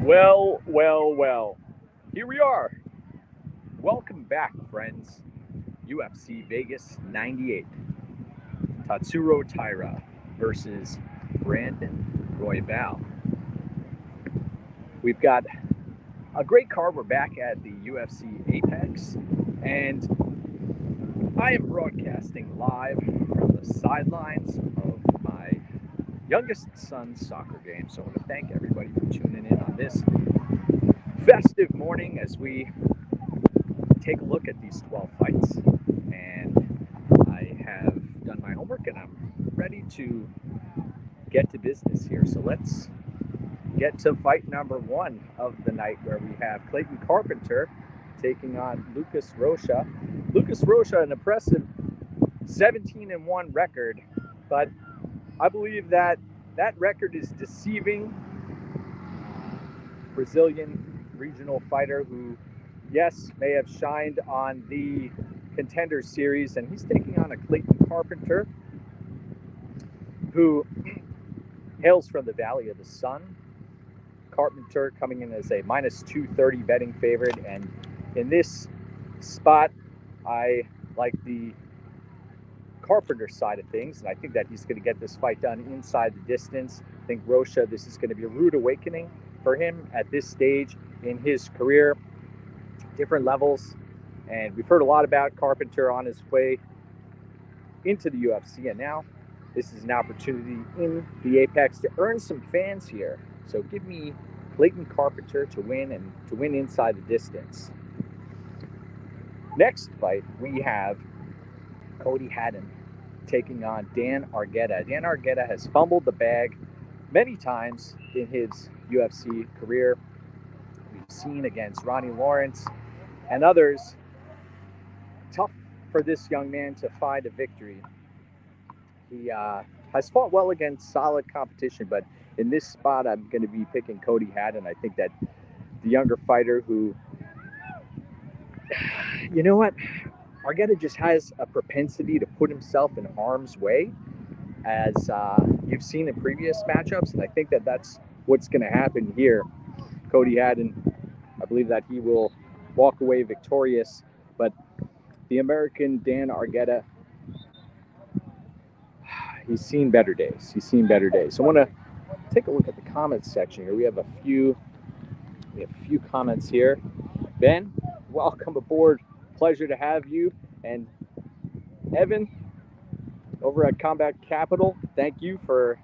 Well, well, well. Here we are. Welcome back, friends. UFC Vegas 98. Tatsuro Taira versus Brandon Royval. We've got a great card. We're back at the UFC Apex, and I am broadcasting live from the sidelines of my youngest son's soccer game. So I want to thank everybody for tuning in on this festive morning as we take a look at these 12 fights. And I have done my homework and I'm ready to get to business here. So let's get to fight number one of the night, where we have Clayton Carpenter taking on Lucas Rocha. Lucas Rocha, an impressive 17-1 record, but I believe that record is deceiving. Brazilian regional fighter who, yes, may have shined on the Contender Series, and he's taking on a Clayton Carpenter who hails from the Valley of the Sun. Carpenter coming in as a minus 230 betting favorite, and in this spot, I like the Carpenter side of things, and I think that he's going to get this fight done inside the distance. I think Rocha, this is going to be a rude awakening for him at this stage in his career. Different levels, and we've heard a lot about Carpenter on his way into the UFC, and now this is an opportunity in the Apex to earn some fans here. So give me Clayton Carpenter to win, and to win inside the distance. Next fight, we have Cody Haddon taking on Dan Argueta. Dan Argueta has fumbled the bag many times in his UFC career. We've seen against Ronnie Lawrence and others. Tough for this young man to find a victory. He has fought well against solid competition, but in this spot, I'm going to be picking Cody Haddon. I think that the younger fighter who, you know what, Argueta just has a propensity to put himself in harm's way, as you've seen in previous matchups, and I think that that's what's going to happen here. Cody Haddon, I believe that he will walk away victorious, but the American Dan Argueta, he's seen better days. He's seen better days. So I want to take a look at the comments section here. We have a few comments here. Ben, welcome aboard. Pleasure to have you. And Evan, over at Combat Capital, thank you for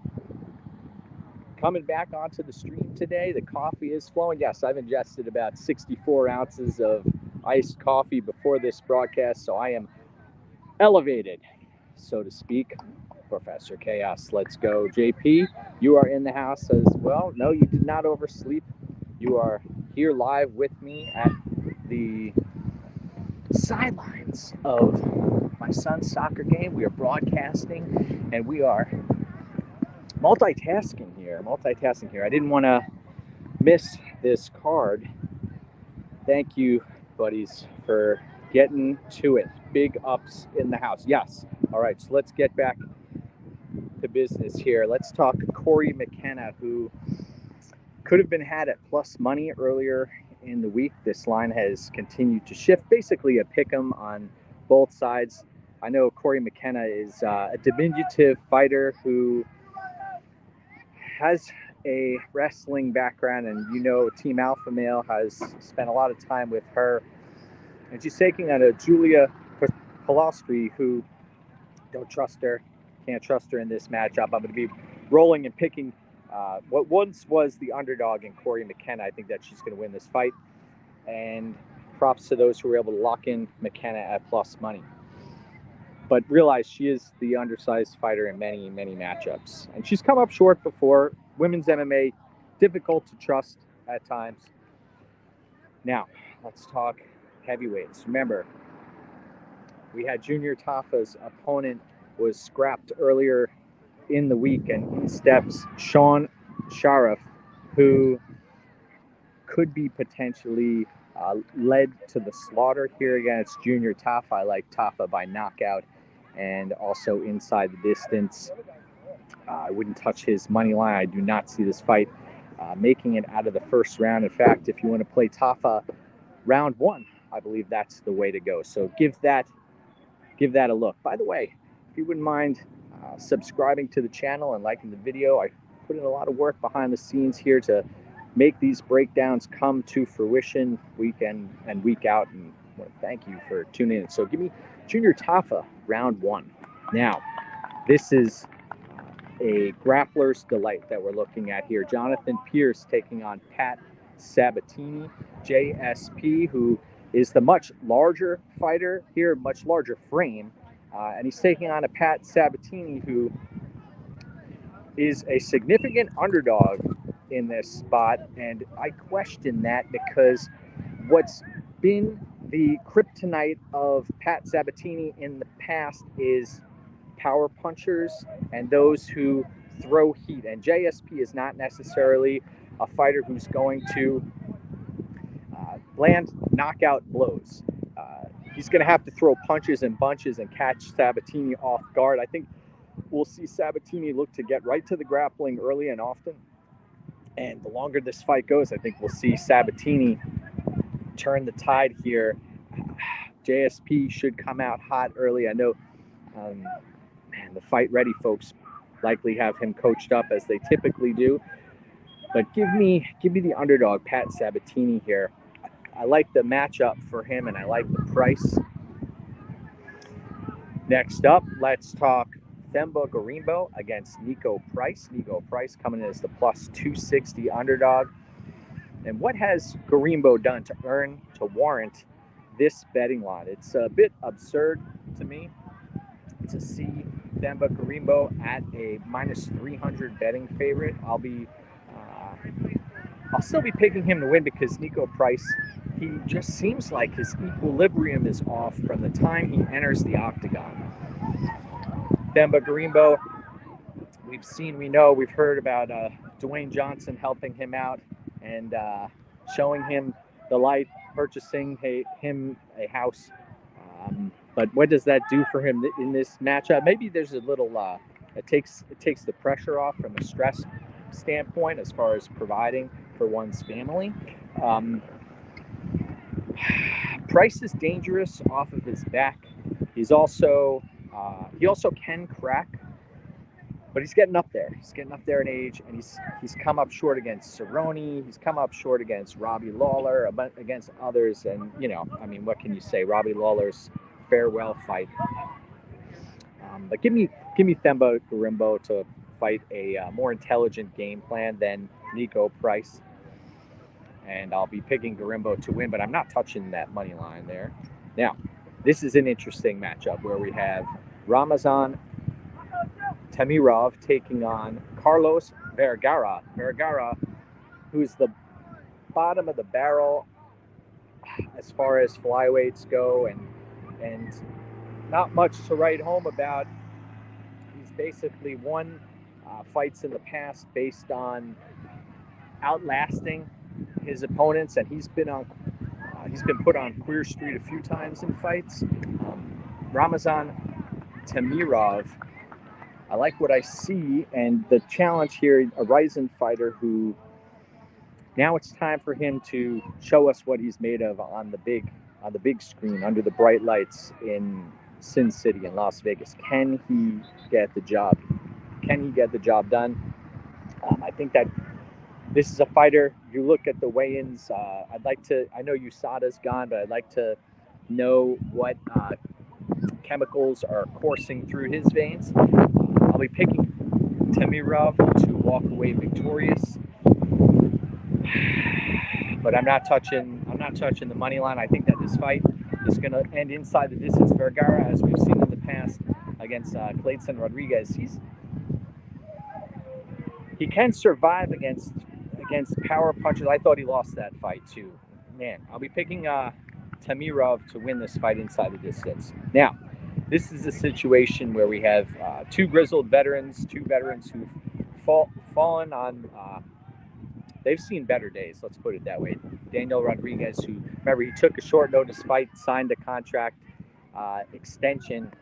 coming back onto the stream today. The coffee is flowing. Yes, I've ingested about 64 ounces of iced coffee before this broadcast, so I am elevated, so to speak. Professor Chaos, let's go. JP, you are in the house as well. No, you did not oversleep. You are here live with me at the sidelines of my son's soccer game. We are broadcasting, and we are multitasking here. I didn't want to miss this card. Thank you, buddies, for getting to it. Big ups in the house. Yes. All right, so let's get back to business here. Let's talk Corey McKenna, who could have been had at plus money earlier in the week. This line has continued to shift, basically a pick 'em on both sides. I know Corey McKenna is a diminutive fighter who has a wrestling background, and you know Team Alpha Male has spent a lot of time with her, and she's taking on a Julia Palostri, who don't trust her, can't trust her in this matchup. I'm going to be rolling and picking what once was the underdog in Corey McKenna. I think that she's going to win this fight, and props to those who were able to lock in McKenna at plus money. But realize she is the undersized fighter in many, many matchups. And she's come up short before. Women's MMA, difficult to trust at times. Now, let's talk heavyweights. Remember, we had Junior Tafa's opponent was scrapped earlier in the week, and in steps Sean Sharif, who could be potentially led to the slaughter here against Junior Tafa. I like Tafa by knockout and also inside the distance. I wouldn't touch his money line. I do not see this fight making it out of the first round. In fact, if you want to play Tafa round 1, I believe that's the way to go. So give that a look. By the way, if you wouldn't mind subscribing to the channel and liking the video, I put in a lot of work behind the scenes here to make these breakdowns come to fruition week in and week out, and I want to thank you for tuning in. So give me Junior Tafa round 1. Now, this is a grappler's delight that we're looking at here. Jonathan Pierce taking on Pat Sabatini, JSP, who is the much larger fighter here, much larger frame, and he's taking on a Pat Sabatini who is a significant underdog in this spot, and I question that because what's been the kryptonite of Pat Sabatini in the past is power punchers and those who throw heat, and JSP is not necessarily a fighter who's going to land knockout blows. He's going to have to throw punches and bunches and catch Sabatini off guard. I think we'll see Sabatini look to get right to the grappling early and often, and the longer this fight goes, I think we'll see Sabatini turn the tide here. JSP should come out hot early. I know the Fight Ready folks likely have him coached up as they typically do, but give me the underdog, Pat Sabatini here. I like the matchup for him, and I like the price. Next up, let's talk Themba Gorimbo against Nico Price. Nico Price coming in as the plus 260 underdog. And what has Gorimbo done to warrant this betting line? It's a bit absurd to me to see Themba Gorimbo at a minus 300 betting favorite. I'll still be picking him to win because Nico Price, he just seems like his equilibrium is off from the time he enters the octagon. Themba Gorimbo, we've heard about Dwayne Johnson helping him out and showing him the light, purchasing him a house. But what does that do for him in this matchup? Maybe there's a little, it takes the pressure off from a stress standpoint as far as providing for one's family. Price is dangerous off of his back. He also can crack, but he's getting up there. He's getting up there in age, and he's come up short against Cerrone. He's come up short against Robbie Lawler, against others, and what can you say? Robbie Lawler's farewell fight. But give me Themba Gorimbo to fight a more intelligent game plan than Nico Price. And I'll be picking Gorimbo to win, but I'm not touching that money line there. Now, this is an interesting matchup where we have Ramazan Tamirov taking on Carlos Vergara. Vergara, who's the bottom of the barrel as far as flyweights go, and not much to write home about. He's basically won fights in the past based on outlasting his opponents, and he's been put on Queer Street a few times in fights. Ramazan Tamirov, I like what I see, and the challenge here, a rising fighter who now it's time for him to show us what he's made of on the big screen under the bright lights in Sin City in Las Vegas. Can he get the job? Can he get the job done? I think that this is a fighter. You look at the weigh-ins. I know USADA's gone, but I'd like to know what chemicals are coursing through his veins. I'll be picking Tamirov to walk away victorious, but I'm not touching the money line. I think that this fight is going to end inside the distance. Vergara, as we've seen in the past against Clayton Rodriguez, he can survive against power punches. I thought he lost that fight too. Man, I'll be picking Tamirov to win this fight inside the distance. Now, this is a situation where we have two grizzled veterans, who've fallen on. They've seen better days, let's put it that way. Daniel Rodriguez, who, remember, he took a short notice fight, signed a contract extension,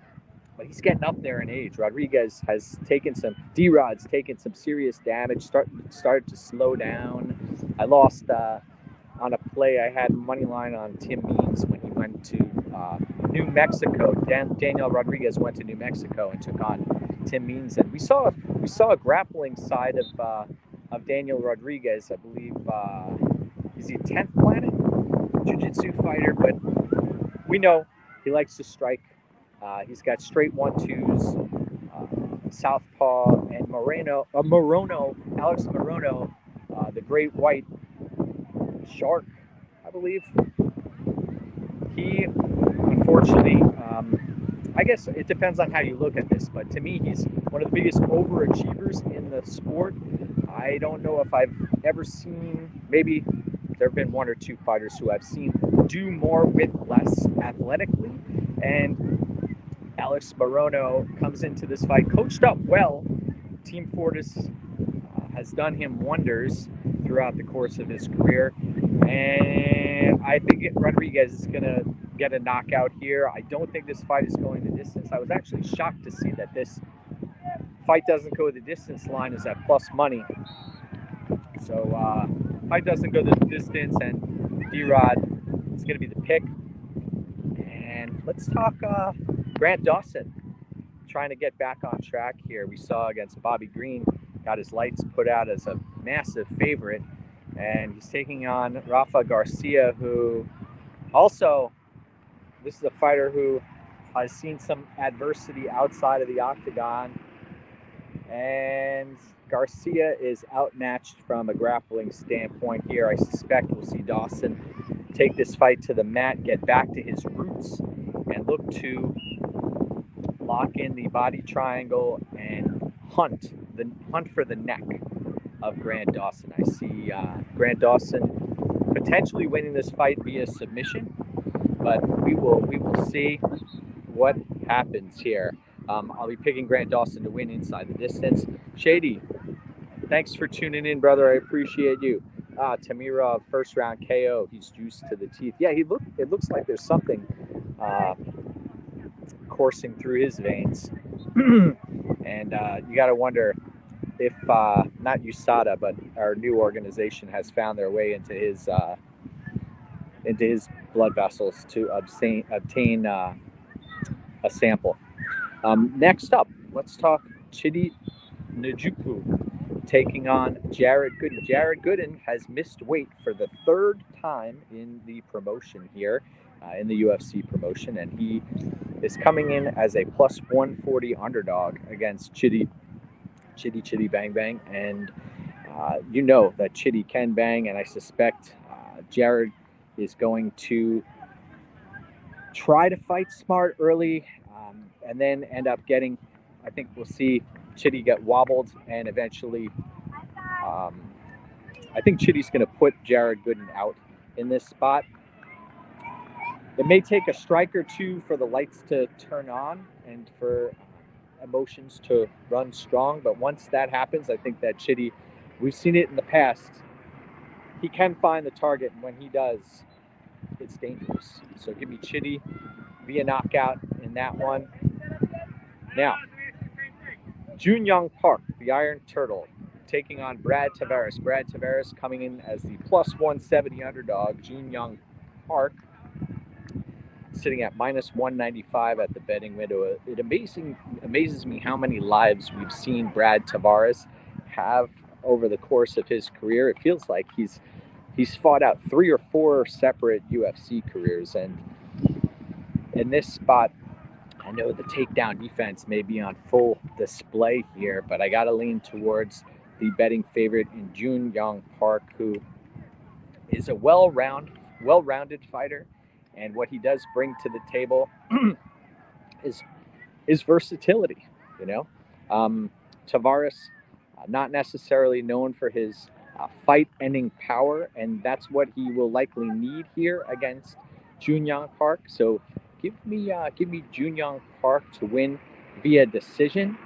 but he's getting up there in age. Rodriguez has taken some, D-Rod's taken some serious damage, started to slow down. I lost on a play. I had money line on Tim Means when he went to New Mexico. Daniel Rodriguez went to New Mexico and took on Tim Means, and we saw a grappling side of Daniel Rodriguez. I believe is he 10th planet jiu-jitsu fighter, but we know he likes to strike. He's got straight 1-2s, southpaw, and Alex Morono, the great white shark, I believe. He, unfortunately, I guess it depends on how you look at this, but to me, he's one of the biggest overachievers in the sport. I don't know if I've ever seen, maybe there have been 1 or 2 fighters who I've seen do more with less athletically, and Alex Morono comes into this fight coached up well. Team Fortis has done him wonders throughout the course of his career, and I think Rodriguez is going to get a knockout here. I don't think this fight is going the distance. I was actually shocked to see that this fight doesn't go the distance. Line is at plus money. So fight doesn't go the distance, and D-Rod is going to be the pick. And let's talk Grant Dawson trying to get back on track here. We saw against Bobby Green, got his lights put out as a massive favorite, and he's taking on Rafa Garcia, who also, this is a fighter who has seen some adversity outside of the octagon, and Garcia is outmatched from a grappling standpoint here. I suspect we'll see Dawson take this fight to the mat, get back to his roots, and look to lock in the body triangle and hunt for the neck of Grant Dawson. I see Grant Dawson potentially winning this fight via submission, but we will see what happens here. I'll be picking Grant Dawson to win inside the distance. Shady, thanks for tuning in, brother. I appreciate you. Taira, first round KO. He's juiced to the teeth. Yeah, it looks like there's something coursing through his veins. And you got to wonder if not USADA, but our new organization has found their way into his blood vessels to obtain a sample. Next up, let's talk Chidi Njoku taking on Jared Gooden. Jared Gooden has missed weight for the 3rd time in the promotion here, in the UFC promotion, and he is coming in as a plus 140 underdog against Chidi Bang Bang. And you know that Chidi can bang, and I suspect Jared is going to try to fight smart early, and then end up getting, I think we'll see Chidi get wobbled, and eventually I think Chidi's going to put Jared Gooden out in this spot. It may take a strike or two for the lights to turn on and for emotions to run strong, but once that happens, I think that Chidi, we've seen it in the past, he can find the target, and when he does, it's dangerous. So give me Chidi via knockout in that one. Now, Jun Young Park, the Iron Turtle, taking on Brad Tavares. Brad Tavares coming in as the plus 170 underdog. Jun Young Park sitting at minus 195 at the betting window. It amazes me how many lives we've seen Brad Tavares have over the course of his career. It feels like he's fought out 3 or 4 separate UFC careers, and in this spot, I know the takedown defense may be on full display here, but I got to lean towards the betting favorite in Jun Young Park, who is a well-rounded fighter, and what he does bring to the table is versatility. Tavares, not necessarily known for his fight-ending power, and that's what he will likely need here against Jun Young Park. So give me Jun Young Park to win via decision.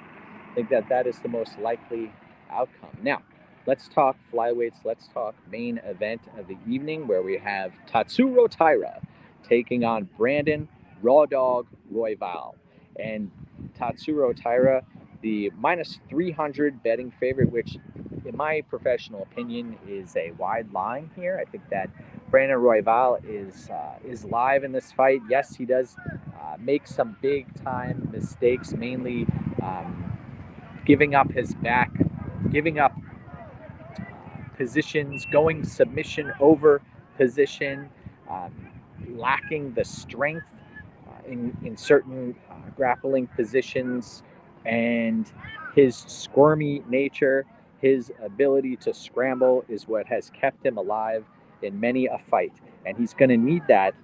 I think that is the most likely outcome. Now, let's talk flyweights. Let's talk main event of the evening, where we have Tatsuro Taira taking on Brandon Raw Dog Royval. And Tatsuro Taira, the minus 300 betting favorite, which in my professional opinion is a wide line here. I think that Brandon Royval is live in this fight. Yes, he does make some big time mistakes, mainly giving up his back, giving up positions, going submission over position, lacking the strength in certain grappling positions, and his squirmy nature, his ability to scramble is what has kept him alive in many a fight. And he's going to need that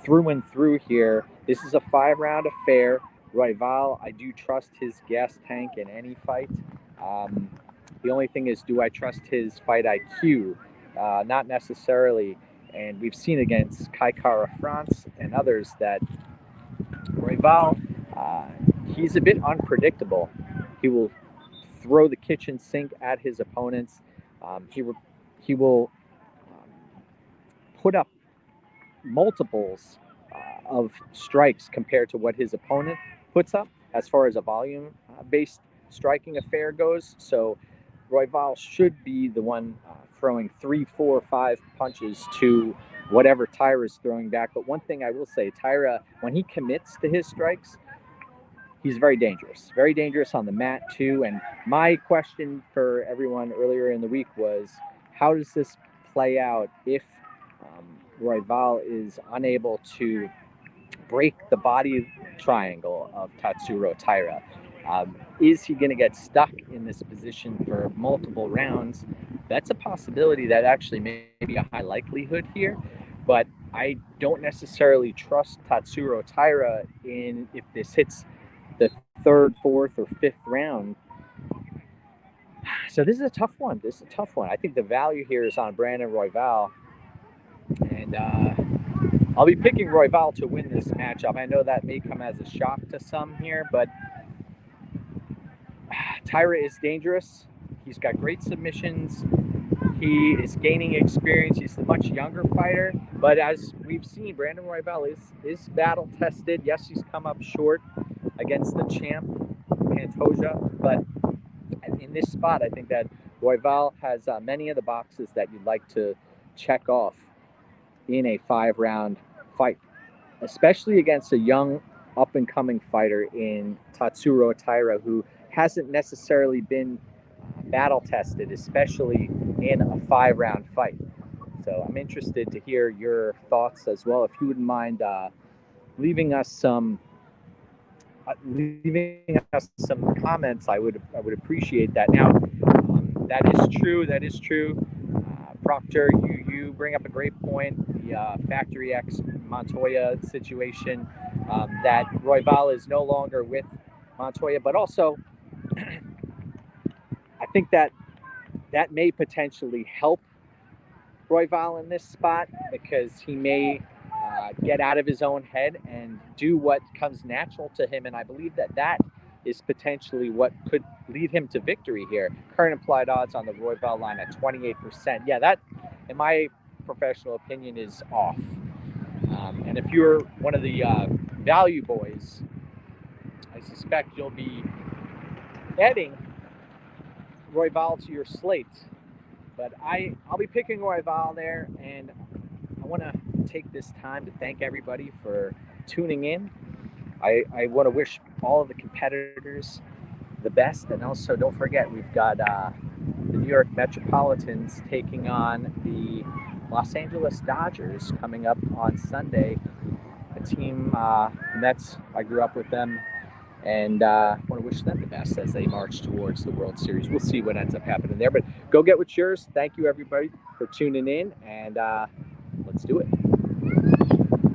through and through here. This is a 5-round affair. Royval, I do trust his gas tank in any fight. The only thing is, do I trust his fight IQ? Not necessarily. And we've seen against Kara France and others that Royval, he's a bit unpredictable. He will throw the kitchen sink at his opponents. He will put up multiples of strikes compared to what his opponent puts up as far as a volume-based striking affair goes. So Royval should be the one throwing 3, 4, 5 punches to whatever Taira is throwing back. But one thing I will say, Taira, when he commits to his strikes, he's very dangerous on the mat too. And my question for everyone earlier in the week was, how does this play out if Royval is unable to break the body triangle of Tatsuro Taira? Is he going to get stuck in this position for multiple rounds? That's a possibility that actually may be a high likelihood here, but I don't necessarily trust Tatsuro Taira in if this hits the 3rd, 4th, or 5th round. So this is a tough one. I think the value here is on Brandon Royval, and I'll be picking Royval to win this matchup. I know that may come as a shock to some here, but Taira is dangerous. He's got great submissions. He is gaining experience. He's a much younger fighter, but as we've seen, Brandon Royval is battle tested. Yes, he's come up short against the champ, Pantoja, but in this spot, I think that Royval has many of the boxes that you'd like to check off in a 5-round fight, especially against a young, up-and-coming fighter in Tatsuro Taira, who hasn't necessarily been battle-tested, especially in a 5-round fight. So I'm interested to hear your thoughts as well. If you wouldn't mind leaving us some comments, I would appreciate that. Now, that is true. Proctor, you bring up a great point. The Factory X Montoya situation, that Royval is no longer with Montoya, but also I think that may potentially help Royval in this spot, because he may get out of his own head and do what comes natural to him, and I believe that is potentially what could lead him to victory here. Current implied odds on the Royval line at 28%. Yeah, that, in my professional opinion, is off. And if you're one of the value boys, I suspect you'll be adding Royval to your slate. But I'll be picking Royval there, and I want to take this time to thank everybody for tuning in. I want to wish all of the competitors the best, and also don't forget, we've got the New York Metropolitans taking on the Los Angeles Dodgers coming up on Sunday. A team, the Mets, I grew up with them, and want to wish them the best as they march towards the World Series. We'll see what ends up happening there, but go get what's yours. Thank you, everybody, for tuning in, and let's do it.